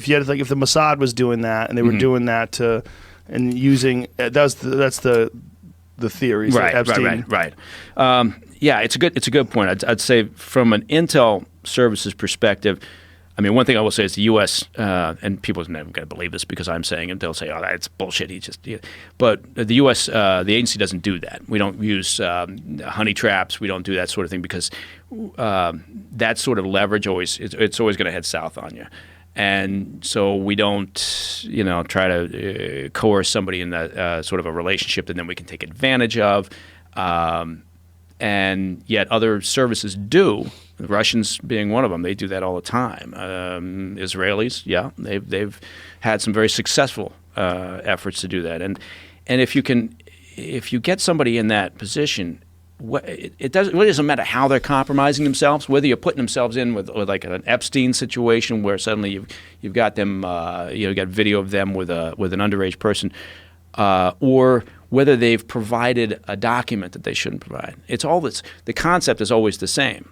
if you had like if the Mossad was doing that and they were doing that to and using that's the theory. Right. Yeah, it's a good point. I'd say from an intel services perspective, I mean, one thing I will say is the U.S. And people are never going to believe this because I'm saying it. They'll say, "Oh, that's bullshit." But the U.S. The agency doesn't do that. We don't use honey traps. We don't do that sort of thing because that sort of leverage it's always going to head south on you. And so we don't, try to coerce somebody in that sort of a relationship that then we can take advantage of. And yet other services do. The Russians being one of them, they do that all the time. Israelis, yeah, they've had some very successful efforts to do that. And if you get somebody in that position, it doesn't matter how they're compromising themselves, whether you're putting themselves in with like an Epstein situation where suddenly you've got them, you got video of them with an underage person, or whether they've provided a document that they shouldn't provide. It's all this. The concept is always the same.